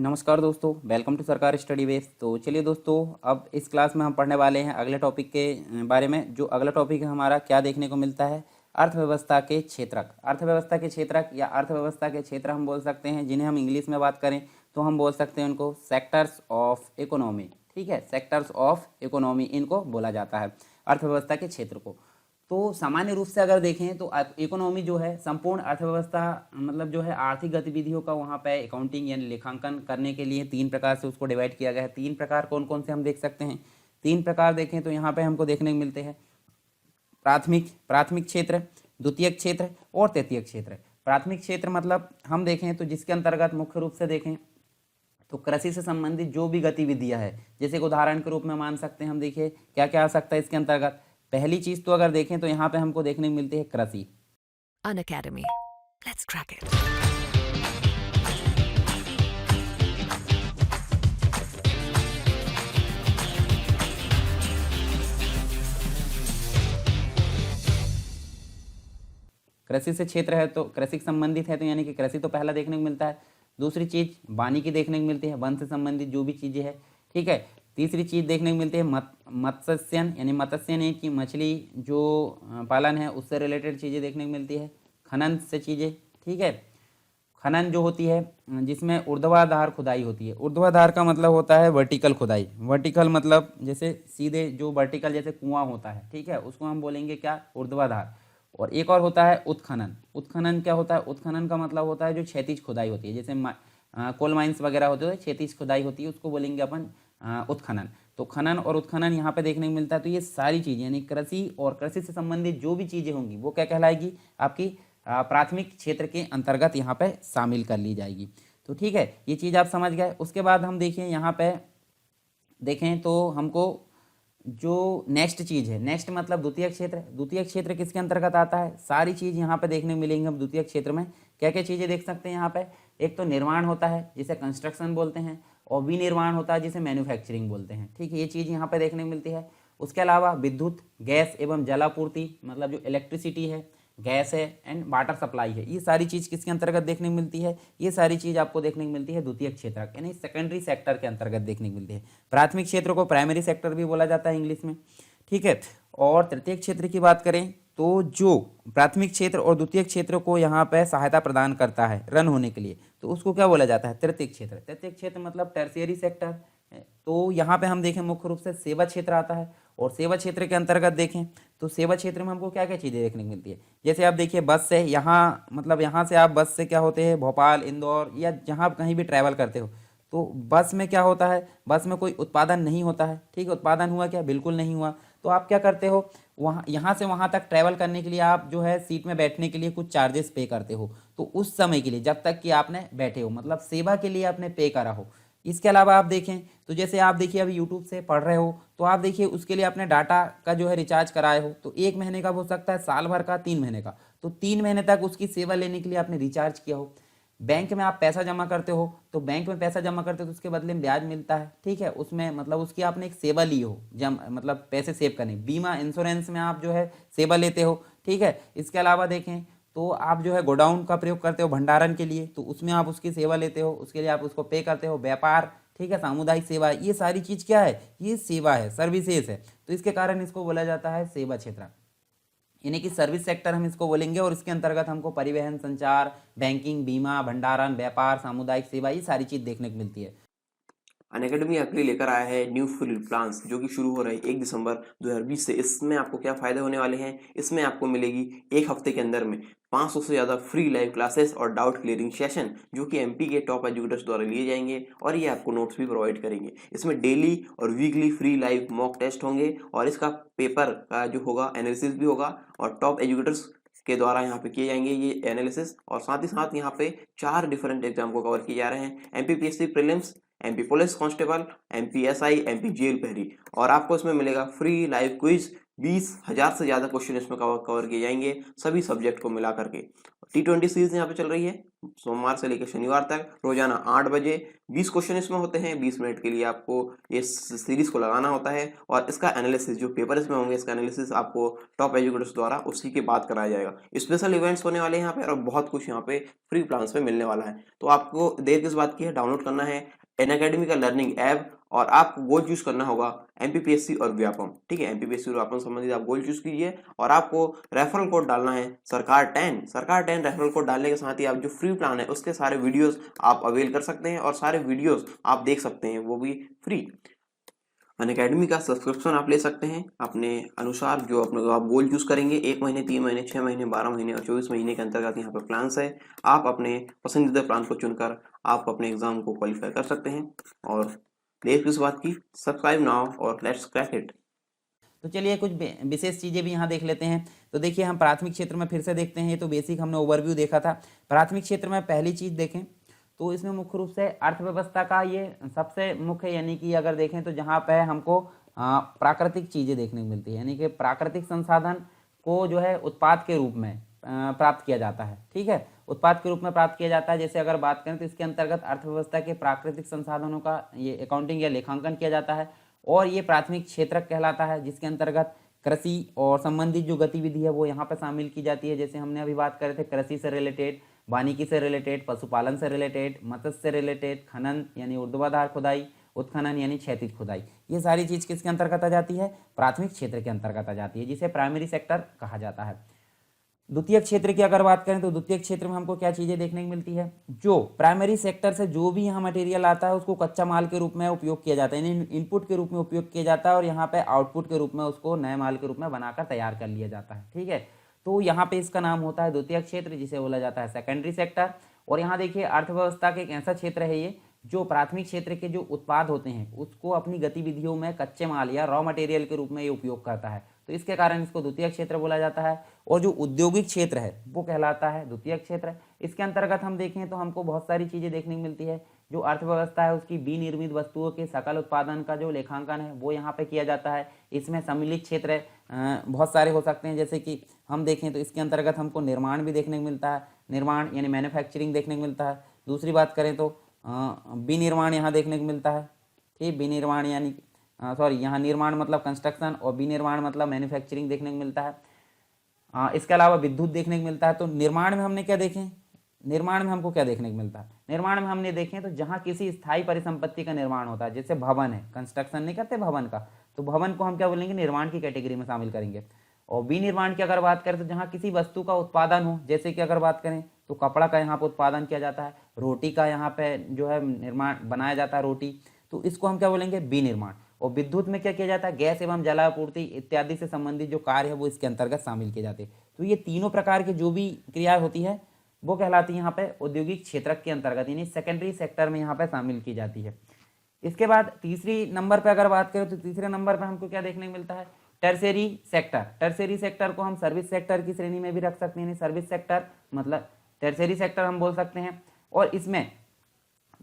नमस्कार दोस्तों, welcome to सरकार स्टडी बेस। तो चलिए दोस्तों, अब इस क्लास में हम पढ़ने वाले हैं अगले टॉपिक के बारे में। जो अगला टॉपिक है हमारा, क्या देखने को मिलता है, अर्थव्यवस्था के क्षेत्रक। अर्थव्यवस्था के क्षेत्रक या अर्थव्यवस्था के क्षेत्र हम बोल सकते हैं, जिन्हें हम इंग्लिश में बात करें तो हम बोल सकते हैं उनको सेक्टर्स ऑफ इकोनॉमी। ठीक है, सेक्टर्स ऑफ इकोनॉमी इनको बोला जाता है, अर्थव्यवस्था के क्षेत्र को। तो सामान्य रूप से अगर देखें तो इकोनॉमी जो है संपूर्ण अर्थव्यवस्था, मतलब जो है आर्थिक गतिविधियों का वहाँ पे अकाउंटिंग यानी लेखांकन करने के लिए तीन प्रकार से उसको डिवाइड किया गया है। तीन प्रकार कौन कौन से हम देख सकते हैं? तीन प्रकार देखें तो यहाँ पे हमको देखने को मिलते हैं प्राथमिक प्राथमिक क्षेत्र, द्वितीयक क्षेत्र और तृतीयक क्षेत्र। प्राथमिक क्षेत्र मतलब हम देखें तो जिसके अंतर्गत मुख्य रूप से देखें तो कृषि से संबंधित जो भी गतिविधियां है, जैसे कि उदाहरण के रूप में मान सकते हैं हम, देखिए क्या क्या आ सकता है इसके अंतर्गत। पहली चीज तो अगर देखें तो यहाँ पे हमको देखने को मिलती है कृषि। Unacademy. Let's crack it. कृषि से क्षेत्र है तो कृषि से संबंधित है, तो यानी कि कृषि तो पहला देखने को मिलता है। दूसरी चीज वानिकी देखने को मिलती है, वन से संबंधित जो भी चीजें है। ठीक है। तीसरी चीज देखने को मिलती है मत्स्यन, यानी मत्स्यन यानी कि मछली जो पालन है उससे रिलेटेड चीजें देखने को मिलती है। खनन से चीजें, ठीक है, खनन जो होती है जिसमें ऊर्ध्वाधर खुदाई होती है। ऊर्ध्वाधर का मतलब होता है वर्टिकल खुदाई। वर्टिकल मतलब जैसे सीधे जो वर्टिकल जैसे कुआं होता है, ठीक है, उसको हम बोलेंगे क्या, ऊर्ध्वाधर। और एक और होता है उत्खनन। उत्खनन क्या होता है? उत्खनन का मतलब होता है जो क्षैतिज खुदाई होती है, जैसे कोल माइंस वगैरह होते हैं, क्षैतिज खुदाई होती है, उसको बोलेंगे अपन उत्खनन। तो खनन और उत्खनन यहाँ पे देखने को मिलता है। तो ये सारी चीज़ें यानी कृषि और कृषि से संबंधित जो भी चीज़ें होंगी वो क्या कहलाएगी, आपकी प्राथमिक क्षेत्र के अंतर्गत यहाँ पे शामिल कर ली जाएगी। तो ठीक है, ये चीज़ आप समझ गए। उसके बाद हम देखें यहाँ पे देखें तो हमको जो नेक्स्ट चीज़ है, नेक्स्ट मतलब द्वितीय क्षेत्र। द्वितीय क्षेत्र किसके अंतर्गत आता है? सारी चीज़ यहाँ पे देखने को मिलेंगी। हम द्वितीय क्षेत्र में क्या क्या चीज़ें देख सकते हैं यहाँ पे? एक तो निर्माण होता है जिसे कंस्ट्रक्शन बोलते हैं, और विनिर्माण होता है जिसे मैन्युफैक्चरिंग बोलते हैं। ठीक है, ये चीज़ यहाँ पे देखने को मिलती है। उसके अलावा विद्युत, गैस एवं जलापूर्ति, मतलब जो इलेक्ट्रिसिटी है, गैस है एंड वाटर सप्लाई है, ये सारी चीज़ किसके अंतर्गत देखने को मिलती है? ये सारी चीज़ आपको देखने को मिलती है द्वितीय क्षेत्र यानी सेकेंडरी सेक्टर के अंतर्गत देखने को मिलती है। प्राथमिक क्षेत्र को प्राइमरी सेक्टर भी बोला जाता है इंग्लिश में। ठीक है। और तृतीय क्षेत्र की बात करें तो जो प्राथमिक क्षेत्र और द्वितीय क्षेत्र को यहाँ पे सहायता प्रदान करता है रन होने के लिए, तो उसको क्या बोला जाता है? तृतीय क्षेत्र। तृतीय क्षेत्र मतलब टर्शियरी सेक्टर। तो यहाँ पे हम देखें मुख्य रूप से सेवा क्षेत्र आता है, और सेवा क्षेत्र के अंतर्गत देखें तो सेवा क्षेत्र में हमको क्या क्या चीज़ें देखने को मिलती है। जैसे आप देखिए बस से यहाँ, मतलब यहाँ से आप बस से क्या होते हैं, भोपाल, इंदौर या जहाँ आप कहीं भी ट्रैवल करते हो, तो बस में क्या होता है, बस में कोई उत्पादन नहीं होता है। ठीक है, उत्पादन हुआ क्या? बिल्कुल नहीं हुआ। तो आप क्या करते हो, वहाँ यहाँ से वहाँ तक ट्रैवल करने के लिए आप जो है सीट में बैठने के लिए कुछ चार्जेस पे करते हो। तो उस समय के लिए, जब तक कि आपने बैठे हो, मतलब सेवा के लिए आपने पे करा हो। इसके अलावा आप देखें तो जैसे आप देखिए अभी यूट्यूब से पढ़ रहे हो, तो आप देखिए उसके लिए आपने डाटा का जो है रिचार्ज कराए हो, तो 1 महीने का हो सकता है, साल भर का, 3 महीने का। तो 3 महीने तक उसकी सेवा लेने के लिए आपने रिचार्ज किया हो। बैंक में आप पैसा जमा करते हो, तो बैंक में पैसा जमा करते हो तो उसके बदले में ब्याज मिलता है। ठीक है, उसमें मतलब उसकी आपने एक सेवा ली हो, मतलब पैसे सेव करने। बीमा इंश्योरेंस में आप जो है सेवा लेते हो। ठीक है। इसके अलावा देखें तो आप जो है गोडाउन का प्रयोग करते हो भंडारण के लिए, तो उसमें आप उसकी सेवा लेते हो, उसके लिए आप उसको पे करते हो। व्यापार, ठीक है, सामुदायिक सेवा, ये सारी चीज़ क्या है? ये सेवा है, सर्विसेज है। तो इसके कारण इसको बोला जाता है सेवा क्षेत्र, यानी कि सर्विस सेक्टर हम इसको बोलेंगे। और इसके अंतर्गत हमको परिवहन, संचार, बैंकिंग, बीमा, भंडारण, व्यापार, सामुदायिक सेवा, ये सारी चीज़ देखने को मिलती है। अनअकैडमी आपके लिए लेकर आया है न्यू फुल प्लान्स जो कि शुरू हो रहा है 1 दिसंबर 2020 से। इसमें आपको क्या फायदे होने वाले हैं? इसमें आपको मिलेगी एक हफ्ते के अंदर में 500 से ज़्यादा फ्री लाइव क्लासेस और डाउट क्लियरिंग सेशन, जो कि एमपी के टॉप एजुकेटर्स द्वारा लिए जाएंगे, और ये आपको नोट्स भी प्रोवाइड करेंगे। इसमें डेली और weekly free live mock test होंगे, और इसका पेपर का जो होगा एनालिसिस भी होगा, और टॉप एजुकेटर्स के द्वारा यहाँ पे किए जाएंगे ये एनालिसिस। और साथ ही साथ यहाँ पे 4 डिफरेंट एग्जाम को कवर किए जा रहे हैं: MPPSC prelims, MP police constable, MP SI, MP jail पहरी। और आपको इसमें मिलेगा फ्री लाइव क्विज। 20,000 से ज़्यादा क्वेश्चन इसमें कवर किए जाएंगे, सभी सब्जेक्ट को मिला करके। T20 सीरीज यहाँ पे चल रही है सोमवार से लेकर शनिवार तक रोजाना 8 बजे। 20 क्वेश्चन इसमें होते हैं, 20 मिनट के लिए आपको इस सीरीज को लगाना होता है और इसका एनालिसिस जो पेपर इसमें होंगे, इसका एनालिसिस आपको टॉप एजुकेटर्स द्वारा उसी के बाद कराया जाएगा। स्पेशल इवेंट्स होने वाले हैं यहाँ पे और बहुत कुछ यहाँ पे फ्री प्लान्स में मिलने वाला है। तो आपको देर किस बात की है, डाउनलोड करना है अनअकैडमी का लर्निंग ऐप और आपको गोल चूज करना होगा एमपीपीएससी और व्यापम। ठीक है, एमपीपीएससी और व्यापम संबंधित आप गोल चूज कीजिए और आपको रेफरल कोड डालना है सरकार 10 रेफरल कोड डालने के साथ ही आप जो फ्री प्लान है उसके सारे वीडियोस आप अवेल कर सकते हैं और सारे वीडियोस आप देख सकते हैं, वो भी फ्री। अनअकैडमी का सब्सक्रिप्शन आप ले सकते हैं अपने अनुसार, जो अपने आप गोल चूज करेंगे। 1 महीने, 3 महीने, 6 महीने, 12 महीने और 24 महीने के अंतर्गत यहाँ पे प्लान्स है। आप अपने पसंदीदा प्लान को चुनकर आप अपने एग्जाम को क्वालिफाई कर सकते हैं। और देर किस बात की, सब्सक्राइब नाउ और लेट्स क्रैक इट। तो चलिए कुछ विशेष चीज़ें भी यहाँ देख लेते हैं। तो देखिए हम प्राथमिक क्षेत्र में फिर से देखते हैं, ये तो बेसिक हमने ओवरव्यू देखा था। प्राथमिक क्षेत्र में पहली चीज़ देखें तो इसमें मुख्य रूप से अर्थव्यवस्था का ये सबसे मुख्य, यानी कि अगर देखें तो जहाँ पे हमको प्राकृतिक चीज़ें देखने को मिलती है, यानी कि प्राकृतिक संसाधन को जो है उत्पाद के रूप में प्राप्त किया जाता है। ठीक है, उत्पाद के रूप में प्राप्त किया जाता है। जैसे अगर बात करें तो इसके अंतर्गत अर्थव्यवस्था के प्राकृतिक संसाधनों का ये अकाउंटिंग या लेखांकन किया जाता है और ये प्राथमिक क्षेत्र कहलाता है, जिसके अंतर्गत कृषि और संबंधित जो गतिविधि है वो यहाँ पर शामिल की जाती है। जैसे हमने अभी बात करे थे कृषि से रिलेटेड, वानिकी से रिलेटेड, पशुपालन से रिलेटेड, मत्स्य से रिलेटेड, खनन यानी ऊर्ध्वाधर खुदाई, उत्खनन यानी क्षैतिज खुदाई, ये सारी चीज़ किसके अंतर्गत आ जाती है, प्राथमिक क्षेत्र के अंतर्गत आ जाती है, जिसे प्राइमरी सेक्टर कहा जाता है। द्वितीय क्षेत्र की अगर बात करें तो द्वितीय क्षेत्र में हमको क्या चीज़ें देखने को मिलती है, जो प्राइमरी सेक्टर से जो भी यहाँ मटेरियल आता है उसको कच्चा माल के रूप में उपयोग किया जाता है, यानी इनपुट के रूप में उपयोग किया जाता है और यहाँ पे आउटपुट के रूप में उसको नए माल के रूप में बनाकर तैयार कर लिया जाता है। ठीक है, तो यहाँ पे इसका नाम होता है द्वितीय क्षेत्र, जिसे बोला जाता है सेकेंडरी सेक्टर। और यहाँ देखिए अर्थव्यवस्था का एक ऐसा क्षेत्र है ये जो प्राथमिक क्षेत्र के जो उत्पाद होते हैं उसको अपनी गतिविधियों में कच्चे माल या रॉ मटेरियल के रूप में ये उपयोग करता है, तो इसके कारण इसको द्वितीय क्षेत्र बोला जाता है। और जो औद्योगिक क्षेत्र है वो कहलाता है द्वितीय क्षेत्र। इसके अंतर्गत हम देखें तो हमको बहुत सारी चीज़ें देखने को मिलती है। जो अर्थव्यवस्था है उसकी विनिर्मित वस्तुओं के सकल उत्पादन का जो लेखांकन है वो यहाँ पे किया जाता है। इसमें सम्मिलित क्षेत्र बहुत सारे हो सकते हैं, जैसे कि हम देखें तो इसके अंतर्गत हमको निर्माण भी देखने को मिलता है, निर्माण यानी मैन्युफैक्चरिंग देखने को मिलता है। दूसरी बात करें तो विनिर्माण यहाँ देखने को मिलता है। ठीक, विनिर्माण यानी यहाँ निर्माण मतलब कंस्ट्रक्शन और विनिर्माण मतलब मैन्युफैक्चरिंग देखने को मिलता है। इसके अलावा विद्युत देखने को मिलता है। तो निर्माण में हमने क्या देखें, निर्माण में हमको क्या देखने को मिलता है, निर्माण में हमने देखें तो जहाँ किसी स्थायी परिसंपत्ति का निर्माण होता है, जैसे भवन है, कंस्ट्रक्शन नहीं करते भवन का, तो भवन को हम क्या बोलेंगे, निर्माण की कैटेगरी में शामिल करेंगे। और विनिर्माण की अगर बात करें तो जहाँ किसी वस्तु का उत्पादन हो, जैसे कि अगर बात करें तो कपड़ा का यहाँ पर उत्पादन किया जाता है, रोटी का यहाँ पे जो है निर्माण बनाया जाता है रोटी, तो इसको हम क्या बोलेंगे, विनिर्माण। और विद्युत में क्या किया जाता है, गैस एवं जलापूर्ति इत्यादि से संबंधित जो कार्य है वो इसके अंतर्गत शामिल किए जाते हैं। तो ये तीनों प्रकार की जो भी क्रियाएं होती है वो कहलाती है यहाँ पे औद्योगिक क्षेत्र के अंतर्गत, यानी सेकेंडरी सेक्टर में यहाँ पे शामिल की जाती है। इसके बाद तीसरी नंबर पे अगर बात करें तो तीसरे नंबर पे हमको क्या देखने को मिलता है, टर्शियरी सेक्टर। टर्शियरी सेक्टर को हम सर्विस सेक्टर की श्रेणी में भी रख सकते हैं, यानी सर्विस सेक्टर मतलब टर्शियरी सेक्टर हम बोल सकते हैं। और इसमें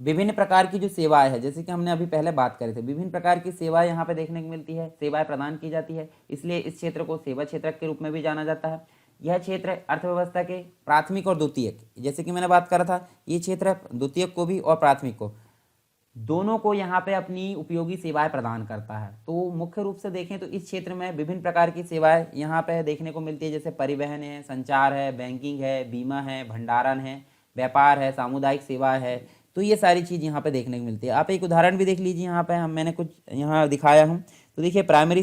विभिन्न प्रकार की जो सेवाएं है, जैसे कि हमने अभी पहले बात करी थी, विभिन्न प्रकार की सेवाएं यहाँ पे देखने को मिलती है, सेवाएं प्रदान की जाती है, इसलिए इस क्षेत्र को सेवा क्षेत्र के रूप में भी जाना जाता है। यह क्षेत्र अर्थव्यवस्था के प्राथमिक और द्वितीयक, जैसे कि मैंने बात करा था, ये क्षेत्र द्वितीयक को भी और प्राथमिक को दोनों को यहाँ पे अपनी उपयोगी सेवाएं प्रदान करता है। तो मुख्य रूप से देखें तो इस क्षेत्र में विभिन्न प्रकार की सेवाएं यहाँ पे देखने को मिलती है, जैसे परिवहन है, संचार है, बैंकिंग है, बीमा है, भंडारण है, व्यापार है, सामुदायिक सेवा है। तो ये सारी चीज़ यहाँ पे देखने को मिलती है। आप एक उदाहरण भी देख लीजिए, यहाँ पे मैंने कुछ यहाँ दिखाया हूँ। तो देखिए प्राइमरी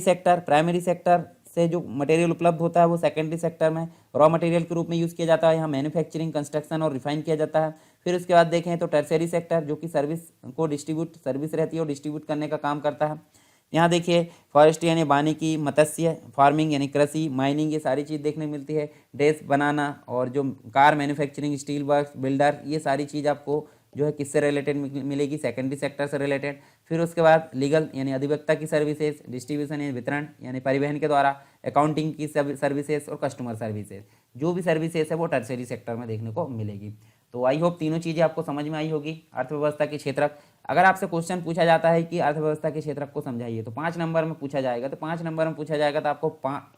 सेक्टर से जो मटेरियल उपलब्ध होता है वो सेकेंडरी सेक्टर में रॉ मटेरियल के रूप में यूज़ किया जाता है, यहाँ मैन्युफैक्चरिंग, कंस्ट्रक्शन और रिफाइन किया जाता है। फिर उसके बाद देखें तो टर्शियरी सेक्टर जो कि सर्विस रहती है और डिस्ट्रीब्यूट करने का काम करता है। यहाँ देखिए फॉरेस्ट्री यानी वानिकी, मत्स्य फार्मिंग यानी कृषि, माइनिंग, ये सारी चीज़ देखने को मिलती है। ड्रेस बनाना और जो car manufacturing, steel work, builder, ये सारी चीज़ आपको जो है किससे रिलेटेड मिलेगी, सेकेंडरी सेक्टर से रिलेटेड। फिर उसके बाद लीगल यानी अधिवक्ता की सर्विसेज, डिस्ट्रीब्यूशन यानी वितरण यानी परिवहन के द्वारा, अकाउंटिंग की सर्विसेज और कस्टमर सर्विसेज, जो भी सर्विसेज है वो टर्शियरी सेक्टर में देखने को मिलेगी। तो आई होप तीनों चीज़ें आपको समझ में आई होगी। अर्थव्यवस्था के क्षेत्रक, अगर आपसे क्वेश्चन पूछा जाता है कि अर्थव्यवस्था के क्षेत्रक को समझाइए तो 5 नंबर में पूछा जाएगा, तो 5 नंबर में पूछा जाएगा तो आपको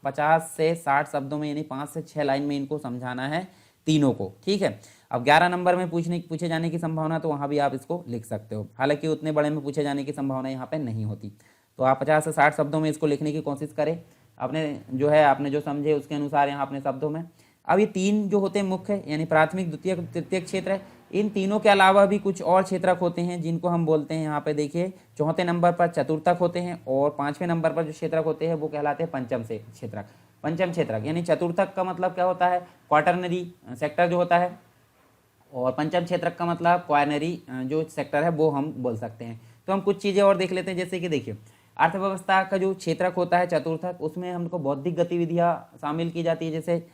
50 से 60 शब्दों में यानी 5 से 6 लाइन में इनको समझाना है। तीनों को, ठीक है। अब 11 नंबर में पूछे जाने की संभावना, तो वहाँ भी आप इसको लिख सकते हो, हालांकि उतने बड़े में पूछे जाने की संभावना यहाँ पे नहीं होती। तो आप 50 से 60 शब्दों में इसको लिखने की कोशिश करें, आपने जो समझे उसके अनुसार यहाँ अपने शब्दों में। अब ये तीन जो होते हैं मुख्य, यानी प्राथमिक, द्वितीयक, तृतीयक क्षेत्र, इन तीनों के अलावा भी कुछ और क्षेत्रक होते हैं जिनको हम बोलते हैं, यहाँ पे देखिए चौथे नंबर पर चतुर्थक होते हैं, और 5वें नंबर पर जो क्षेत्रक होते हैं वो कहलाते हैं पंचम से क्षेत्रक। पंचम क्षेत्रक यानी चतुर्थक का मतलब क्या होता है, क्वार्टरनरी सेक्टर जो होता है, और पंचम क्षेत्रक का मतलब क्वार्नरी जो सेक्टर है वो हम बोल सकते हैं। तो हम कुछ चीज़ें और देख लेते हैं, जैसे कि देखिए अर्थव्यवस्था का जो क्षेत्रक होता है चतुर्थक, उसमें हमको बौद्धिक गतिविधियाँ शामिल की जाती है, जैसे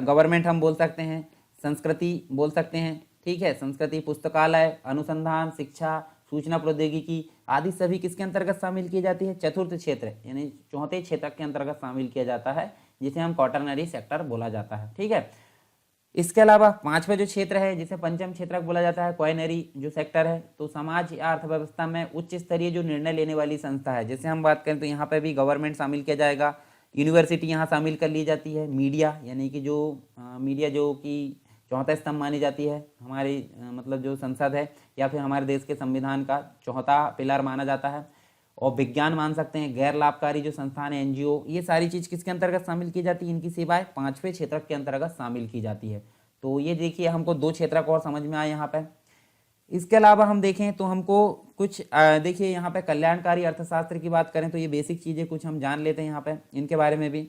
गवर्नमेंट हम बोल सकते हैं, संस्कृति बोल सकते हैं, ठीक है, संस्कृति, पुस्तकालय, अनुसंधान, शिक्षा, सूचना प्रौद्योगिकी आदि सभी किसके अंतर्गत शामिल की जाती है, चतुर्थ क्षेत्र यानी चौथे क्षेत्रक के अंतर्गत शामिल किया जाता है, जिसे हम क्वार्टरनरी सेक्टर बोला जाता है, ठीक है। इसके अलावा 5वां जो क्षेत्र है जिसे पंचम क्षेत्रक बोला जाता है, क्वार्नरी जो सेक्टर है, तो समाज या अर्थव्यवस्था में उच्च स्तरीय जो निर्णय लेने वाली संस्था है, जैसे हम बात करें तो यहाँ पे भी गवर्नमेंट शामिल किया जाएगा, यूनिवर्सिटी यहाँ शामिल कर ली जाती है, मीडिया यानी कि मीडिया जो कि चौथा स्तंभ मानी जाती है हमारी मतलब जो संसद है या फिर हमारे देश के संविधान का चौथा पिलर माना जाता है, और विज्ञान मान सकते हैं, गैर लाभकारी जो संस्थान है, एनजीओ, ये सारी चीज़ किसके अंतर्गत शामिल की जाती है, इनकी सेवाएं 5वें क्षेत्रक के अंतर्गत शामिल की जाती है। तो ये देखिए हमको 2 क्षेत्रक और समझ में आए यहाँ पे। इसके अलावा हम देखें तो हमको कुछ देखिए यहाँ पे कल्याणकारी अर्थशास्त्र की बात करें तो ये बेसिक चीज़ें कुछ हम जान लेते हैं यहाँ पे इनके बारे में भी।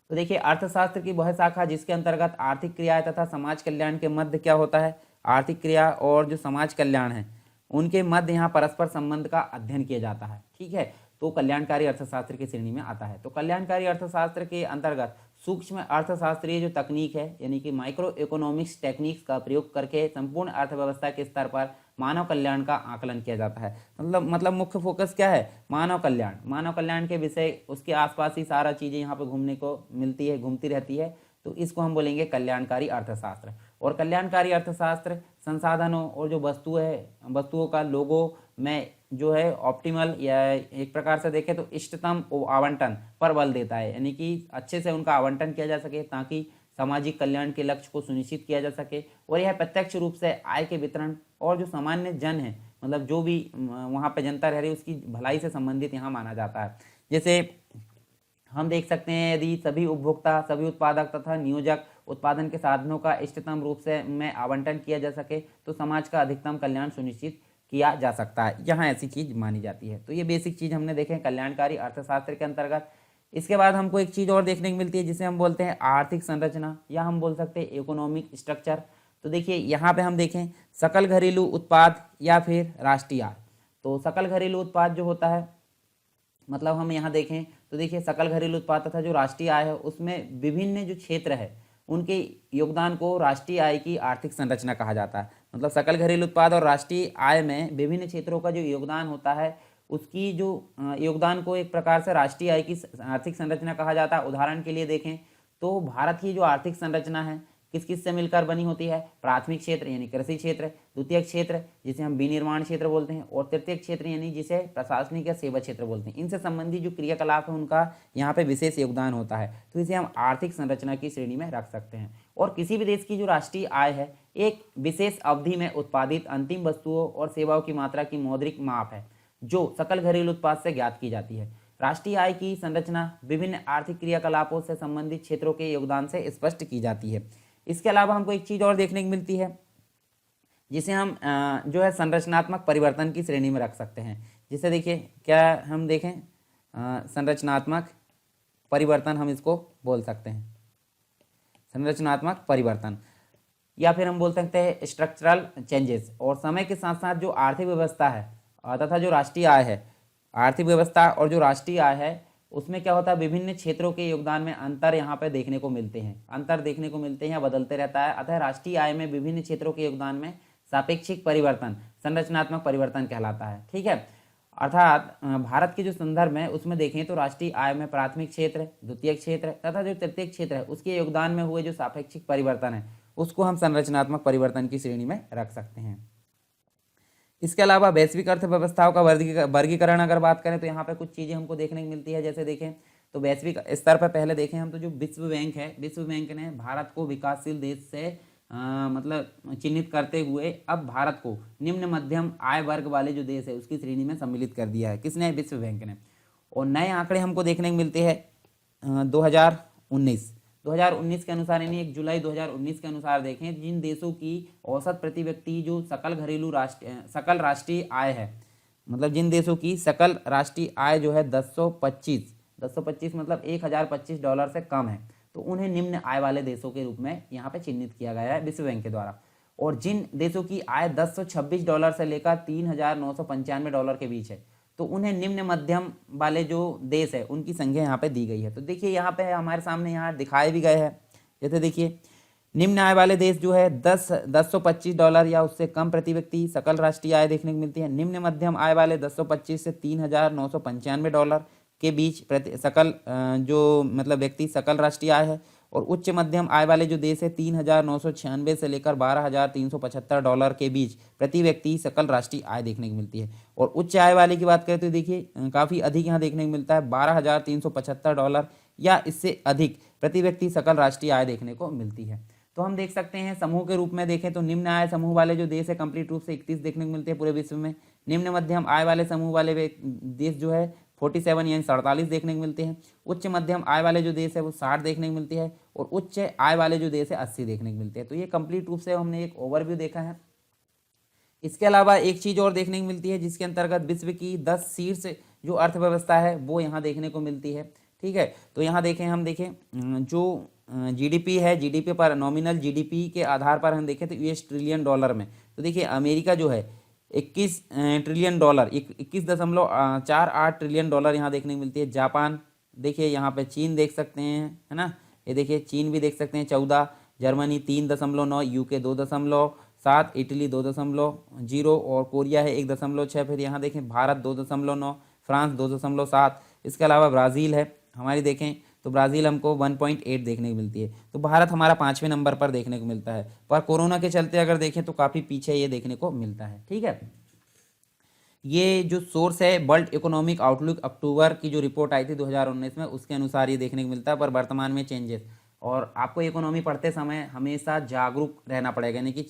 तो देखिए अर्थशास्त्र की वह शाखा जिसके अंतर्गत आर्थिक क्रियाएं तथा समाज कल्याण के मध्य क्या होता है, आर्थिक क्रिया और जो समाज कल्याण है उनके मध्य यहाँ परस्पर संबंध का अध्ययन किया जाता है, ठीक है। तो कल्याणकारी अर्थशास्त्र की श्रेणी में आता है। तो कल्याणकारी अर्थशास्त्र के अंतर्गत सूक्ष्म अर्थशास्त्रीय जो तकनीक है यानी कि माइक्रो इकोनॉमिक्स टेक्निक्स का प्रयोग करके संपूर्ण अर्थव्यवस्था के स्तर पर मानव कल्याण का आकलन किया जाता है। मतलब मुख्य फोकस क्या है, मानव कल्याण। मानव कल्याण के विषय उसके आसपास ही सारा चीज़ें यहाँ पर घूमने को मिलती है, घूमती रहती है, तो इसको हम बोलेंगे कल्याणकारी अर्थशास्त्र। और कल्याणकारी अर्थशास्त्र संसाधनों और जो वस्तुओं का लोगों में जो है ऑप्टिमल या एक प्रकार से देखें तो इष्टतम आवंटन पर बल देता है, यानी कि अच्छे से उनका आवंटन किया जा सके ताकि सामाजिक कल्याण के लक्ष्य को सुनिश्चित किया जा सके। और यह प्रत्यक्ष रूप से आय के वितरण और जो सामान्य जन है मतलब जो भी वहाँ पे जनता रह रही है उसकी भलाई से संबंधित यहाँ माना जाता है। जैसे हम देख सकते हैं यदि सभी उपभोक्ता, सभी उत्पादक तथा नियोजक उत्पादन के साधनों का इष्टतम रूप से में आवंटन किया जा सके तो समाज का अधिकतम कल्याण सुनिश्चित किया जा सकता है, यहाँ ऐसी चीज़ मानी जाती है। तो ये बेसिक चीज़ हमने देखे कल्याणकारी अर्थशास्त्र के अंतर्गत। इसके बाद हमको एक चीज़ और देखने को मिलती है जिसे हम बोलते हैं आर्थिक संरचना या हम बोल सकते हैं इकोनॉमिक स्ट्रक्चर। तो देखिए यहाँ पे हम देखें सकल घरेलू उत्पाद या फिर राष्ट्रीय आय। तो सकल घरेलू उत्पाद जो होता है मतलब हम यहाँ देखें तो देखिए सकल घरेलू उत्पाद तथा जो राष्ट्रीय आय है उसमें विभिन्न जो क्षेत्र है उनके योगदान को राष्ट्रीय आय की आर्थिक संरचना कहा जाता है। मतलब सकल घरेलू उत्पाद और राष्ट्रीय आय में विभिन्न क्षेत्रों का जो योगदान होता है उसकी जो योगदान को एक प्रकार से राष्ट्रीय आय की आर्थिक संरचना कहा जाता है। उदाहरण के लिए देखें तो भारत की जो आर्थिक संरचना है किस किस से मिलकर बनी होती है, प्राथमिक क्षेत्र यानी कृषि क्षेत्र, द्वितीय क्षेत्र जिसे हम विनिर्माण क्षेत्र बोलते हैं, और तृतीय क्षेत्र यानी जिसे प्रशासनिक या सेवा क्षेत्र बोलते हैं। इनसे संबंधित जो क्रियाकलाप है उनका यहाँ पे विशेष योगदान होता है, तो इसे हम आर्थिक संरचना की श्रेणी में रख सकते हैं। और किसी भी देश की जो राष्ट्रीय आय है एक विशेष अवधि में उत्पादित अंतिम वस्तुओं और सेवाओं की मात्रा की मौद्रिक माप है जो सकल घरेलू उत्पाद से ज्ञात की जाती है। राष्ट्रीय आय की संरचना विभिन्न आर्थिक क्रियाकलापों से संबंधित क्षेत्रों के योगदान से स्पष्ट की जाती है। इसके अलावा हमको एक चीज़ और देखने को मिलती है जिसे हम जो है संरचनात्मक परिवर्तन की श्रेणी में रख सकते हैं। जिसे देखिए क्या हम देखें संरचनात्मक परिवर्तन हम इसको बोल सकते हैं, संरचनात्मक परिवर्तन या फिर हम बोल सकते हैं स्ट्रक्चरल चेंजेस। और समय के साथ साथ जो आर्थिक व्यवस्था है तथा जो राष्ट्रीय आय है, आर्थिक व्यवस्था और जो राष्ट्रीय आय है उसमें क्या होता है विभिन्न क्षेत्रों के योगदान में अंतर यहाँ पे देखने को मिलते हैं, अंतर देखने को मिलते हैं, बदलते रहता है। अतः राष्ट्रीय आय में विभिन्न क्षेत्रों के योगदान में सापेक्षिक परिवर्तन संरचनात्मक परिवर्तन कहलाता है, ठीक है। अर्थात भारत के जो संदर्भ में उसमें देखें तो राष्ट्रीय आय में प्राथमिक क्षेत्र, द्वितीय क्षेत्र तथा जो तृतीय क्षेत्र है उसके योगदान में हुए जो सापेक्षिक परिवर्तन है उसको हम संरचनात्मक परिवर्तन की श्रेणी में रख सकते हैं। इसके अलावा वैश्विक अर्थव्यवस्थाओं का वर्गीकरण अगर बात करें तो यहाँ पे कुछ चीज़ें हमको देखने को मिलती है। जैसे देखें तो वैश्विक स्तर पर पहले देखें हम तो जो विश्व बैंक है, विश्व बैंक ने भारत को विकासशील देश से मतलब चिन्हित करते हुए अब भारत को निम्न मध्यम आय वर्ग वाले जो देश है उसकी श्रेणी में सम्मिलित कर दिया है। किसने? विश्व बैंक ने। और नए आंकड़े हमको देखने को मिलते हैं 2019 के अनुसार, यानी 1 जुलाई 2019 के अनुसार देखें जिन देशों की औसत प्रति व्यक्ति जो सकल राष्ट्रीय आय है, मतलब जिन देशों की सकल राष्ट्रीय आय जो है 1025 मतलब $1025 से कम है, तो उन्हें निम्न आय वाले देशों के रूप में यहाँ पे चिन्हित किया गया है विश्व बैंक के द्वारा। और जिन देशों की आय $1026 से लेकर $3995 के बीच है, तो उन्हें निम्न मध्यम वाले जो देश है उनकी संख्या यहाँ पे दी गई है। तो देखिए यहाँ पे हमारे सामने यहाँ दिखाए भी गए हैं, जैसे देखिए निम्न आय वाले देश जो है $1025 या उससे कम प्रति व्यक्ति सकल राष्ट्रीय आय देखने को मिलती है। निम्न मध्यम आय वाले 1025 से $3995 के बीच प्रति सकल जो मतलब व्यक्ति सकल राष्ट्रीय आय है। और उच्च मध्यम आय वाले जो देश है 3996 से लेकर $12,375 के बीच प्रति व्यक्ति सकल राष्ट्रीय आय देखने को मिलती है। और उच्च आय वाले की बात करें तो देखिए काफ़ी अधिक यहाँ देखने को मिलता है, $12,375 या इससे अधिक प्रति व्यक्ति सकल राष्ट्रीय आय देखने को मिलती है। तो हम देख सकते हैं समूह के रूप में देखें तो निम्न आय समूह वाले जो देश है कंप्लीट रूप से 31 देखने को मिलते हैं पूरे विश्व में। निम्न मध्यम आय वाले समूह वाले देश जो है 47 यानी 47 देखने को मिलते हैं। उच्च मध्यम आय वाले जो देश है वो 60 देखने को मिलती है। और उच्च आय वाले जो देश है 80 देखने को मिलते हैं। तो ये कंप्लीट रूप से हमने एक ओवरव्यू देखा है। इसके अलावा एक चीज़ और देखने को मिलती है जिसके अंतर्गत विश्व की 10 शीर्ष जो अर्थव्यवस्था है वो यहाँ देखने को मिलती है। ठीक है, तो यहाँ देखें हम देखें जो जीडीपी है, जीडीपी पर नॉमिनल जीडीपी के आधार पर हम देखें तो US ट्रिलियन डॉलर में, तो देखिए अमेरिका जो है 21 ट्रिलियन डॉलर 21.48 ट्रिलियन डॉलर यहाँ देखने को मिलती है। जापान देखिए यहाँ पे, चीन देख सकते हैं, है ना, ये देखिए चीन भी देख सकते हैं 14, जर्मनी 3.9, UK 2.7, इटली 2.0 और कोरिया है 1.6। फिर यहाँ देखें भारत 2.9, फ्रांस 2.7। इसके अलावा ब्राज़ील है हमारी, देखें तो ब्राज़ील हमको 1.8 देखने को मिलती है। तो भारत हमारा 5वें नंबर पर देखने को मिलता है, पर कोरोना के चलते अगर देखें तो काफ़ी पीछे ये देखने को मिलता है। ठीक है, ये जो सोर्स है वर्ल्ड इकोनॉमिक आउटलुक अक्टूबर की जो रिपोर्ट आई थी 2019 में, उसके अनुसार ये देखने को मिलता है। पर वर्तमान में चेंजेस, और आपको इकोनॉमी पढ़ते समय हमेशा जागरूक रहना पड़ेगा, यानी कि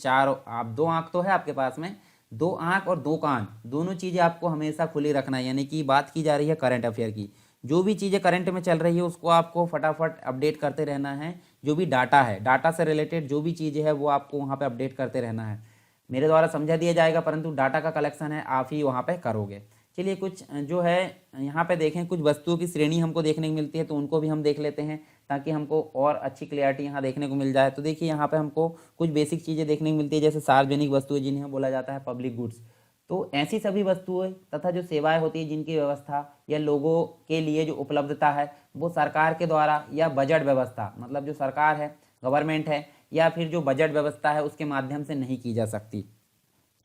दो आंख तो है आपके पास में, 2 आंख और 2 कान, दोनों चीज़ें आपको हमेशा खुली रखना है। यानी कि बात की जा रही है करंट अफेयर की, जो भी चीज़ें करंट में चल रही है उसको आपको फटाफट अपडेट करते रहना है। जो भी डाटा है, डाटा से रिलेटेड जो भी चीज़ें है वो आपको वहाँ पे अपडेट करते रहना है। मेरे द्वारा समझा दिया जाएगा, परंतु डाटा का कलेक्शन है आप ही वहाँ पे करोगे। चलिए कुछ जो है यहाँ पे देखें, कुछ वस्तुओं की श्रेणी हमको देखने को मिलती है, तो उनको भी हम देख लेते हैं ताकि हमको और अच्छी क्लियरिटी यहाँ देखने को मिल जाए। तो देखिए यहाँ पे हमको कुछ बेसिक चीज़ें देखने को मिलती है, जैसे सार्वजनिक वस्तुएं जिन्हें बोला जाता है पब्लिक गुड्स। तो ऐसी सभी वस्तुएं तथा जो सेवाएं होती है जिनकी व्यवस्था या लोगों के लिए जो उपलब्धता है वो सरकार के द्वारा या बजट व्यवस्था, मतलब जो सरकार है, गवर्नमेंट है, या फिर जो बजट व्यवस्था है उसके माध्यम से नहीं की जा सकती।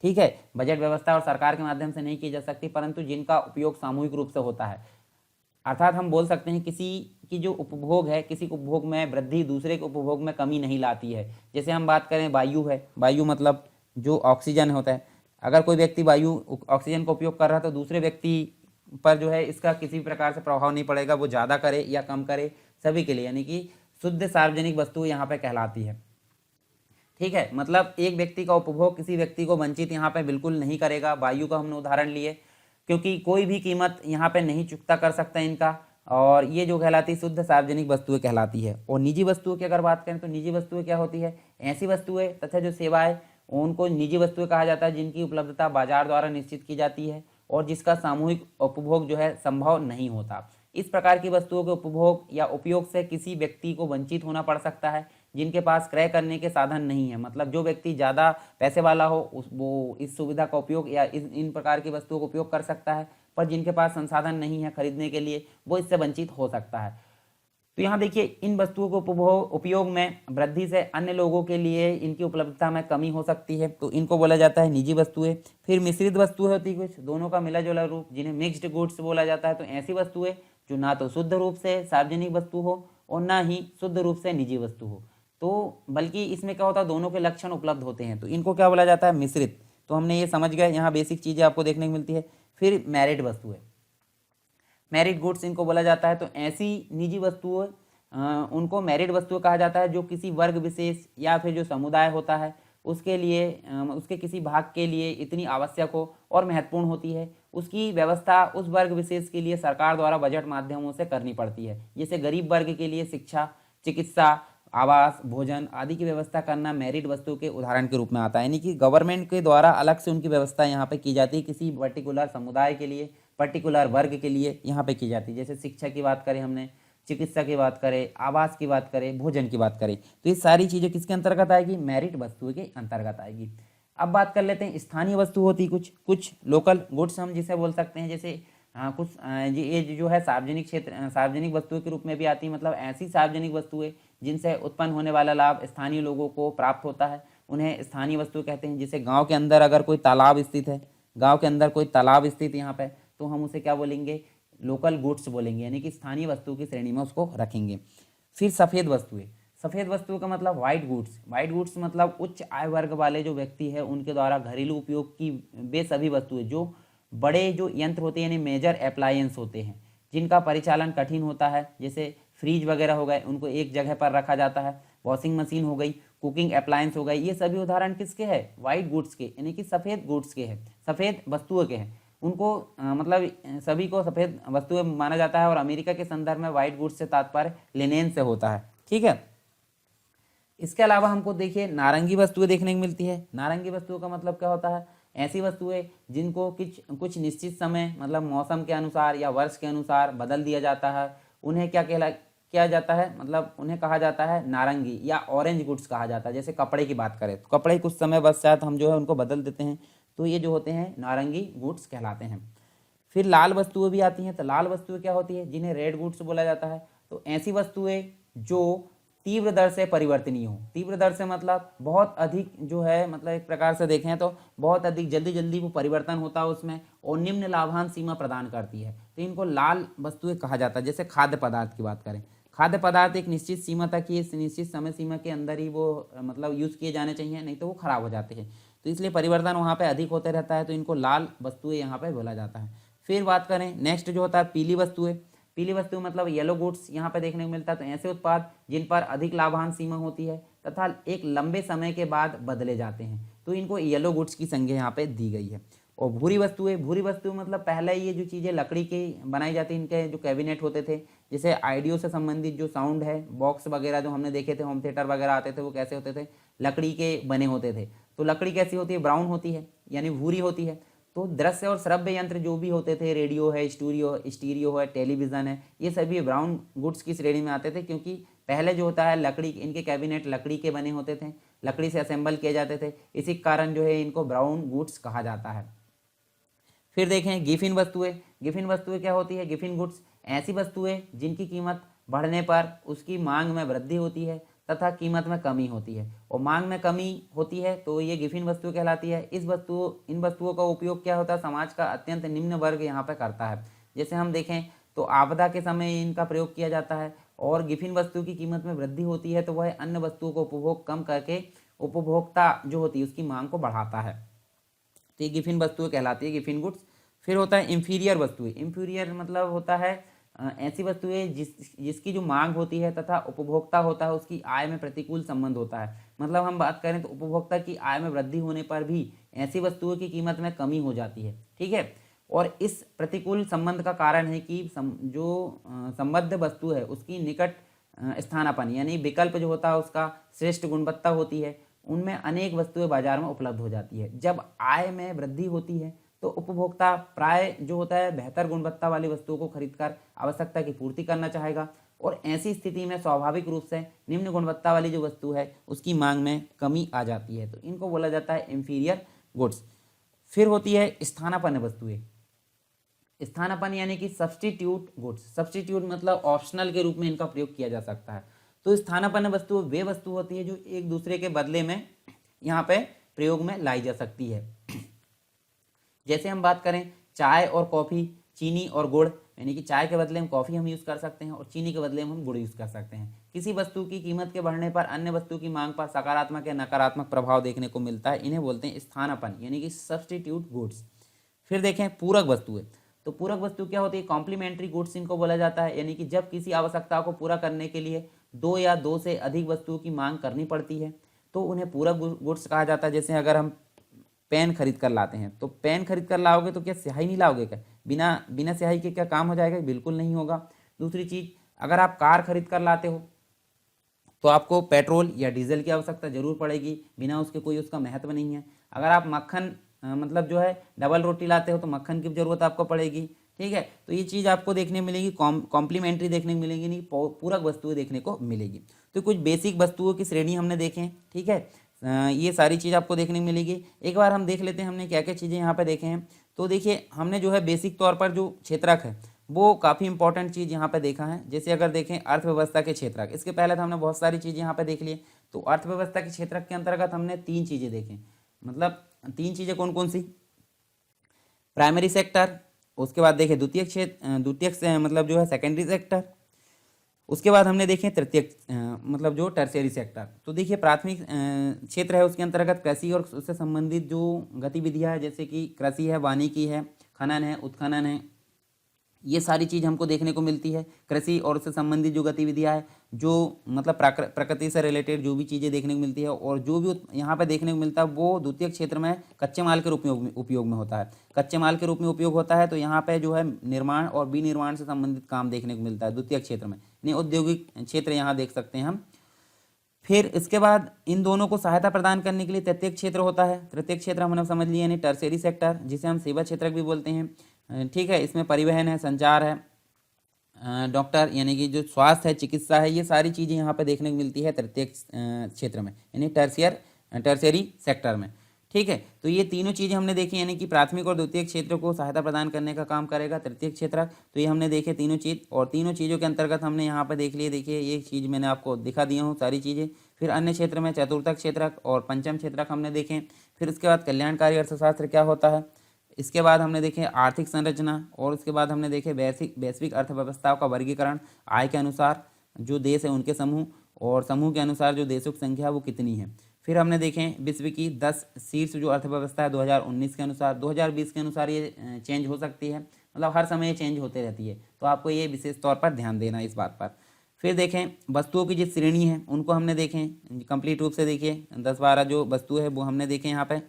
ठीक है, बजट व्यवस्था और सरकार के माध्यम से नहीं की जा सकती, परंतु जिनका उपयोग सामूहिक रूप से होता है। अर्थात हम बोल सकते हैं किसी की जो उपभोग है, किसी उपभोग में वृद्धि दूसरे के उपभोग में कमी नहीं लाती है। जैसे हम बात करें वायु है, वायु मतलब जो ऑक्सीजन होता है, अगर कोई व्यक्ति वायु ऑक्सीजन का उपयोग कर रहा है तो दूसरे व्यक्ति पर जो है इसका किसी प्रकार से प्रभाव नहीं पड़ेगा, वो ज़्यादा करे या कम करे सभी के लिए, यानी कि शुद्ध सार्वजनिक वस्तु यहाँ पे कहलाती है। ठीक है, मतलब एक व्यक्ति का उपभोग किसी व्यक्ति को वंचित यहाँ पे बिल्कुल नहीं करेगा। वायु का हमने उदाहरण लिए, क्योंकि कोई भी कीमत यहाँ पे नहीं चुकता कर सकता इनका, और ये जो कहलाती है शुद्ध सार्वजनिक वस्तुएं कहलाती है। और निजी वस्तुओं की अगर बात करें तो निजी वस्तुएं क्या होती है? ऐसी वस्तुएं तथा जो सेवाएं, उनको निजी वस्तुएं कहा जाता है जिनकी उपलब्धता बाजार द्वारा निश्चित की जाती है और जिसका सामूहिक उपभोग जो है संभव नहीं होता। इस प्रकार की वस्तुओं के उपभोग या उपयोग से किसी व्यक्ति को वंचित होना पड़ सकता है जिनके पास क्रय करने के साधन नहीं है। मतलब जो व्यक्ति ज़्यादा पैसे वाला हो वो इस सुविधा का उपयोग या इन प्रकार की वस्तुओं का उपयोग कर सकता है, पर जिनके पास संसाधन नहीं है खरीदने के लिए वो इससे वंचित हो सकता है। तो यहाँ देखिए, इन वस्तुओं को उपयोग में वृद्धि से अन्य लोगों के लिए इनकी उपलब्धता में कमी हो सकती है, तो इनको बोला जाता है निजी वस्तुएं। फिर मिश्रित वस्तुएं होती है कुछ, दोनों का मिला जुला रूप, जिन्हें मिक्स्ड गुड्स बोला जाता है। तो ऐसी वस्तुएं जो ना तो शुद्ध रूप से सार्वजनिक वस्तु हो और ना ही शुद्ध रूप से निजी वस्तु हो, तो बल्कि इसमें क्या होता है, दोनों के लक्षण उपलब्ध होते हैं, तो इनको क्या बोला जाता है? मिश्रित। तो हमने ये समझ गए, यहाँ बेसिक चीज़ें आपको देखने को मिलती है। फिर मैरिड वस्तुएं, मेरिट गुड्स इनको बोला जाता है। तो ऐसी निजी वस्तुएं उनको मेरिट वस्तुएं कहा जाता है जो किसी वर्ग विशेष या फिर जो समुदाय होता है उसके लिए उसके किसी भाग के लिए इतनी आवश्यक हो और महत्वपूर्ण होती है, उसकी व्यवस्था उस वर्ग विशेष के लिए सरकार द्वारा बजट माध्यमों से करनी पड़ती है। जैसे गरीब वर्ग के लिए शिक्षा, चिकित्सा, आवास, भोजन आदि की व्यवस्था करना मेरिट वस्तु के उदाहरण के रूप में आता है। यानी कि गवर्नमेंट के द्वारा अलग से उनकी व्यवस्था यहाँ पे की जाती है, किसी पर्टिकुलर समुदाय के लिए, पर्टिकुलर वर्ग के लिए यहाँ पे की जाती है। जैसे शिक्षा की बात करें हमने, चिकित्सा की बात करें, आवास की बात करें, भोजन की बात करें, तो ये सारी चीज़ें किसके अंतर्गत आएगी? मेरिट वस्तु के अंतर्गत आएगी। अब बात कर लेते हैं स्थानीय वस्तु होती कुछ लोकल गुड्स हम जिसे बोल सकते हैं। जैसे ये जो है सार्वजनिक क्षेत्र सार्वजनिक वस्तुओं के रूप में भी आती है। मतलब ऐसी सार्वजनिक वस्तुएं जिनसे उत्पन्न होने वाला लाभ स्थानीय लोगों को प्राप्त होता है उन्हें स्थानीय वस्तु कहते हैं। जैसे गांव के अंदर अगर कोई तालाब स्थित है, गांव के अंदर कोई तालाब स्थित यहाँ पे, तो हम उसे क्या बोलेंगे? लोकल गुड्स बोलेंगे, यानी कि स्थानीय वस्तु की श्रेणी में उसको रखेंगे। फिर सफ़ेद वस्तुएं, सफ़ेद वस्तुओं का मतलब वाइट गुड्स। वाइट गुड्स मतलब उच्च आय वर्ग वाले जो व्यक्ति है उनके द्वारा घरेलू उपयोग की वे सभी वस्तुएं जो बड़े जो यंत्र होते हैं यानी मेजर अप्लायंस होते हैं जिनका परिचालन कठिन होता है, जैसे फ्रिज वगैरह हो गए, उनको एक जगह पर रखा जाता है। वॉशिंग मशीन हो गई, कुकिंग अप्लायंस हो गई, ये सभी उदाहरण किसके हैं? वाइट गुड्स के, यानी कि सफ़ेद गुड्स के हैं, सफ़ेद वस्तुओं के हैं। उनको मतलब सभी को सफ़ेद वस्तुएं माना जाता है। और अमेरिका के संदर्भ में वाइट गुड्स से तात्पर्य लिनेन से होता है। ठीक है। इसके अलावा हमको देखिए नारंगी वस्तुएं देखने को मिलती है। नारंगी वस्तुओं का मतलब क्या होता है? ऐसी वस्तुएं जिनको कुछ निश्चित समय मतलब मौसम के अनुसार या वर्ष के अनुसार बदल दिया जाता है, उन्हें किया जाता है, मतलब उन्हें कहा जाता है नारंगी या ऑरेंज गुड्स कहा जाता है। जैसे कपड़े की बात करें तो कपड़े कुछ समय पश्चात हम जो है उनको बदल देते हैं, तो ये जो होते हैं नारंगी गुड्स कहलाते हैं। फिर लाल वस्तुएं भी आती हैं। तो लाल वस्तुएं क्या होती है? जिन्हें रेड गुड्स बोला जाता है। तो ऐसी वस्तुएं जो तीव्र दर से परिवर्तनीय हो। तीव्र दर से मतलब बहुत अधिक जो है, मतलब एक प्रकार से देखें तो बहुत अधिक जल्दी जल्दी वो परिवर्तन होता है उसमें, और निम्न लाभांश सीमा प्रदान करती है, तो इनको लाल वस्तुएं कहा जाता है। जैसे खाद्य पदार्थ की बात करें, खाद्य पदार्थ एक निश्चित सीमा तक ही, इस निश्चित समय सीमा के अंदर ही वो मतलब यूज़ किए जाने चाहिए, नहीं तो वो खराब हो जाते हैं। तो इसलिए परिवर्तन वहाँ पे अधिक होते रहता है, तो इनको लाल वस्तुएं यहाँ पे बोला जाता है। फिर बात करें नेक्स्ट जो होता है पीली वस्तुएं। पीली वस्तु मतलब येलो गुड्स यहाँ पे देखने को मिलता है। तो ऐसे उत्पाद जिन पर अधिक लाभांश सीमा होती है तथा एक लंबे समय के बाद बदले जाते हैं, तो इनको येलो गुड्स की संज्ञा यहाँ पे दी गई है। और भूरी वस्तुएं मतलब पहले ये जो चीज़ें लकड़ी की बनाई जाती, इनके जो कैबिनेट होते थे, जैसे आइडियो से संबंधित जो साउंड है, बॉक्स वगैरह जो हमने देखे थे, होम थिएटर वगैरह आते थे, वो कैसे होते थे? लकड़ी के बने होते थे। तो लकड़ी कैसी होती है? ब्राउन होती है, यानी भूरी होती है। तो दृश्य और श्रव्य यंत्र जो भी होते थे, रेडियो है, स्टीरियो है, टेलीविज़न है, ये सभी ब्राउन गुड्स की श्रेणी में आते थे, क्योंकि पहले जो होता है लकड़ी, इनके कैबिनेट लकड़ी के बने होते थे, लकड़ी से असेंबल किए जाते थे, इसी कारण जो है इनको ब्राउन गुड्स कहा जाता है। फिर देखें गिफिन वस्तुएं। गिफिन वस्तुएं क्या होती है? गिफिन गुड्स ऐसी वस्तुएं जिनकी कीमत बढ़ने पर उसकी मांग में वृद्धि होती है तथा कीमत में कमी होती है। और मांग में कमी होती है तो ये गिफिन वस्तु कहलाती है। इन वस्तुओं का उपयोग क्या होता है? समाज का अत्यंत निम्न वर्ग यहाँ पे करता है। जैसे हम देखें तो आपदा के समय इनका प्रयोग किया जाता है, और गिफिन वस्तु की कीमत में वृद्धि होती है तो वह अन्य वस्तुओं को उपभोग कम करके उपभोक्ता जो होती है उसकी मांग को बढ़ाता है। तो ये गिफिन वस्तुएं कहलाती है, गिफिन गुड्स। फिर होता है इंफीरियर वस्तुएं। इंफीरियर मतलब होता है ऐसी वस्तुएं जिसकी जो मांग होती है तथा उपभोक्ता होता है उसकी आय में प्रतिकूल संबंध होता है। मतलब हम बात करें तो उपभोक्ता की आय में वृद्धि होने पर भी ऐसी वस्तुओं की कीमत में कमी हो जाती है। ठीक है। और इस प्रतिकूल संबंध का कारण है कि जो संबद्ध वस्तु है उसकी निकट स्थानापन्न यानी विकल्प जो होता है उसका श्रेष्ठ गुणवत्ता होती है, उनमें अनेक वस्तुएं बाजार में उपलब्ध हो जाती है। जब आय में वृद्धि होती है तो उपभोक्ता प्राय जो होता है बेहतर गुणवत्ता वाली वस्तुओं को खरीदकर आवश्यकता की पूर्ति करना चाहेगा, और ऐसी स्थिति में स्वाभाविक रूप से निम्न गुणवत्ता वाली जो वस्तु है उसकी मांग में कमी आ जाती है, तो इनको बोला जाता है इंफीरियर गुड्स। फिर होती है स्थानापन्न वस्तुएं। स्थानापन्न यानी कि सब्स्टिट्यूट गुड्स। सब्स्टिट्यूट मतलब ऑप्शनल के रूप में इनका प्रयोग किया जा सकता है। तो स्थानापन्न वस्तु वे वस्तु होती है जो एक दूसरे के बदले में यहाँ पे प्रयोग में लाई जा सकती है। जैसे हम बात करें चाय और कॉफ़ी, चीनी और गुड़, यानी कि चाय के बदले हम कॉफ़ी हम यूज़ कर सकते हैं और चीनी के बदले हम गुड़ यूज़ कर सकते हैं। किसी वस्तु की कीमत के बढ़ने पर अन्य वस्तु की मांग पर सकारात्मक या नकारात्मक प्रभाव देखने को मिलता है, इन्हें बोलते हैं स्थानापन्न यानी कि सब्स्टिट्यूट गुड्स। फिर देखें पूरक वस्तुएं। तो पूरक वस्तु क्या होती है? कॉम्प्लीमेंट्री गुड्स इनको बोला जाता है, यानी कि जब किसी आवश्यकता को पूरा करने के लिए दो या दो से अधिक वस्तुओं की मांग करनी पड़ती है तो उन्हें पूरक गुड्स कहा जाता है। जैसे अगर हम पेन खरीद कर लाते हैं तो पेन खरीद कर लाओगे तो क्या स्याही नहीं लाओगे क्या? बिना बिना स्याही के क्या काम हो जाएगा? बिल्कुल नहीं होगा। दूसरी चीज़, अगर आप कार खरीद कर लाते हो तो आपको पेट्रोल या डीजल की आवश्यकता जरूर पड़ेगी, बिना उसके कोई उसका महत्व नहीं है। अगर आप मक्खन मतलब जो है डबल रोटी लाते हो तो मक्खन की जरूरत आपको पड़ेगी, ठीक है। तो ये चीज़ आपको देखने मिलेगी, कॉम्प्लीमेंट्री देखने को मिलेगी, नहीं पूरक वस्तुएं देखने को मिलेगी। तो कुछ बेसिक वस्तुओं की श्रेणी हमने देखें, ठीक है। ये सारी चीज़ आपको देखने को मिलेगी। एक बार हम देख लेते हैं हमने क्या क्या चीज़ें यहाँ पे देखे हैं। तो देखिए, हमने जो है बेसिक तौर पर जो क्षेत्रक है वो काफ़ी इंपॉर्टेंट चीज़ यहाँ पे देखा है। जैसे अगर देखें अर्थव्यवस्था के क्षेत्रक, इसके पहले तो हमने बहुत सारी चीज़ें यहाँ पे देख ली। तो अर्थव्यवस्था के क्षेत्रक के अंतर्गत हमने तीन चीज़ें देखी, मतलब तीन चीज़ें कौन कौन सी? प्राइमरी सेक्टर, उसके बाद देखें द्वितीय क्षेत्र, द्वितीय मतलब जो है सेकेंडरी सेक्टर, उसके बाद हमने देखे तृतीय मतलब जो टर्शियरी सेक्टर। तो देखिए, प्राथमिक क्षेत्र है उसके अंतर्गत कृषि और उससे संबंधित जो गतिविधियां है, जैसे कि कृषि है, वानिकी है, खनन है, उत्खनन है, ये सारी चीज़ हमको देखने को मिलती है। कृषि और उससे संबंधित जो गतिविधियां है, जो मतलब प्रकृति से रिलेटेड जो भी चीज़ें देखने को मिलती है, और जो भी यहाँ पे देखने को मिलता है वो द्वितीय क्षेत्र में कच्चे माल के रूप में उपयोग में होता है। कच्चे माल के रूप में उपयोग होता है, तो यहाँ पे जो है निर्माण और विनिर्माण से संबंधित काम देखने को मिलता है द्वितीय क्षेत्र में, यानी औद्योगिक क्षेत्र यहाँ देख सकते हैं हम। फिर इसके बाद इन दोनों को सहायता प्रदान करने के लिए तृतीय क्षेत्र होता है। तृतीय क्षेत्र हमने समझ लिया, यानी टर्शियरी सेक्टर, जिसे हम सेवा क्षेत्रक भी बोलते हैं, ठीक है। इसमें परिवहन है, संचार है, डॉक्टर यानी कि जो स्वास्थ्य है, चिकित्सा है, ये सारी चीज़ें यहाँ पे देखने को मिलती है तृतीय क्षेत्र में, यानी टर्शियरी सेक्टर में, ठीक है। तो ये तीनों चीज़ें हमने देखी, यानी कि प्राथमिक और द्वितीय क्षेत्र को सहायता प्रदान करने का काम करेगा तृतीय क्षेत्र। तो ये हमने देखे तीनों चीज़, और तीनों चीज़ों के अंतर्गत हमने यहाँ पे देख लिए। देखिए, ये चीज़ मैंने आपको दिखा दिया हूँ सारी चीज़ें। फिर अन्य क्षेत्र में चतुर्थक क्षेत्रक और पंचम क्षेत्रक हमने देखे। फिर उसके बाद कल्याणकारी अर्थशास्त्र क्या होता है, इसके बाद हमने देखे आर्थिक संरचना, और उसके बाद हमने देखे वैश्विक अर्थव्यवस्थाओं का वर्गीकरण, आय के अनुसार जो देश है उनके समूह, और समूह के अनुसार जो देशों की संख्या वो कितनी है। फिर हमने देखे विश्व की 10 शीर्ष जो अर्थव्यवस्था है 2019 के अनुसार, 2020 के अनुसार ये चेंज हो सकती है, मतलब हर समय ये चेंज होते रहती है, तो आपको ये विशेष तौर पर ध्यान देना इस बात पर। फिर देखें वस्तुओं की जिस श्रेणी है उनको हमने देखें कंप्लीट रूप से, देखिए 10-12 जो वस्तु है वो हमने देखे यहाँ पे।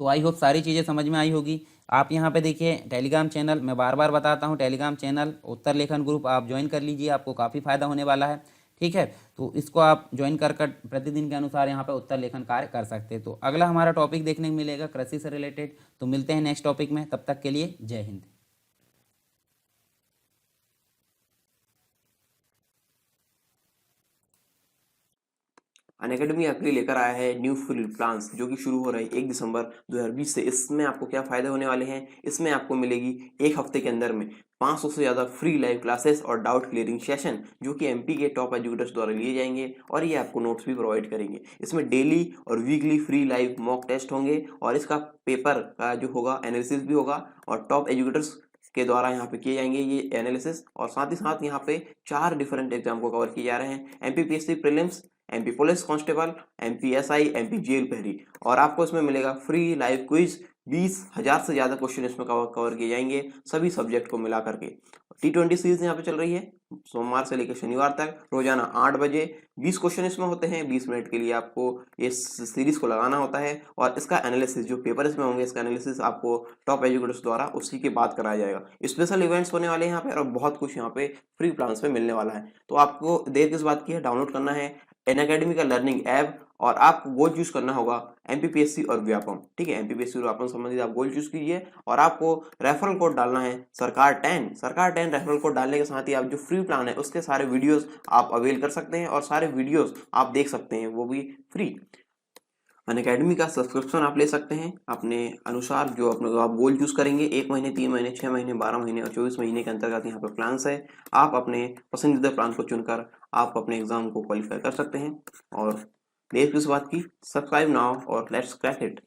तो आई होप सारी चीज़ें समझ में आई होगी। आप यहाँ पे देखिए टेलीग्राम चैनल, मैं बार बार बताता हूँ, टेलीग्राम चैनल उत्तर लेखन ग्रुप आप ज्वाइन कर लीजिए, आपको काफ़ी फायदा होने वाला है, ठीक है। तो इसको आप ज्वाइन कर प्रतिदिन के अनुसार यहाँ पे उत्तर लेखन कार्य कर सकते हैं। तो अगला हमारा टॉपिक देखने को मिलेगा कृषि से रिलेटेड। तो मिलते हैं नेक्स्ट टॉपिक में, तब तक के लिए जय हिंद। अनअकैडमी आपके लिए लेकर आया है न्यू फुल प्लान्स, जो कि शुरू हो रहा है 1 दिसंबर 2020 से। इसमें आपको क्या फ़ायदे होने वाले हैं? इसमें आपको मिलेगी एक हफ्ते के अंदर में 500 से ज़्यादा फ्री लाइव क्लासेस और डाउट क्लियरिंग सेशन, जो कि एमपी के टॉप एजुकेटर्स द्वारा लिए जाएंगे, और ये आपको नोट्स भी प्रोवाइड करेंगे। इसमें डेली और weekly free live mock test होंगे, और इसका पेपर का जो होगा एनालिसिस भी होगा, और टॉप एजुकेटर्स के द्वारा यहाँ पे किए जाएंगे ये एनालिसिस। और साथ ही साथ यहाँ पे 4 डिफरेंट एग्जाम को कवर किए जा रहे हैं, MPPSC prelims, MP police constable, MP SI, MP jail पहरी। और आपको इसमें मिलेगा फ्री लाइव क्विज, 20,000 से ज़्यादा क्वेश्चन इसमें कवर किए जाएंगे सभी सब्जेक्ट को मिला करके। T20 सीरीज यहाँ पे चल रही है सोमवार से लेकर शनिवार तक, रोजाना 8 बजे 20 क्वेश्चन इसमें होते हैं। 20 मिनट के लिए आपको इस सीरीज को लगाना होता है, और इसका एनालिसिस जो पेपर इसमें होंगे, इसका एनालिसिस आपको टॉप एजुकेटर्स द्वारा उसी के बाद कराया जाएगा। स्पेशल इवेंट्स होने वाले हैं यहाँ पे, और बहुत कुछ यहाँ पे फ्री प्लान्स में मिलने वाला है। तो आपको देर किस बात की है, डाउनलोड करना है अनअकैडमी का लर्निंग ऐप, और आपको गोल चूज करना होगा एमपीपीएससी और व्यापम, ठीक है। एमपीपीएससी और व्यापम संबंधित आप गोल चूज कीजिए, और आपको रेफरल कोड डालना है सरकार 10 रेफरल कोड डालने के साथ ही आप जो फ्री प्लान है उसके सारे वीडियोस आप अवेल कर सकते हैं, और सारे वीडियोस आप देख सकते हैं, वो भी फ्री। अनअकैडमी का सब्सक्रिप्शन आप ले सकते हैं अपने अनुसार, जो अपने आप गोल चूज करेंगे। 1 महीने, 3 महीने, 6 महीने, 12 महीने और 24 महीने के अंतर्गत यहाँ पे प्लान्स है। आप अपने पसंदीदा प्लान को चुनकर आप अपने एग्जाम को क्वालिफाई कर सकते हैं। और देर किस बात की, सब्सक्राइब नाउ और लेट्स क्रैक इट।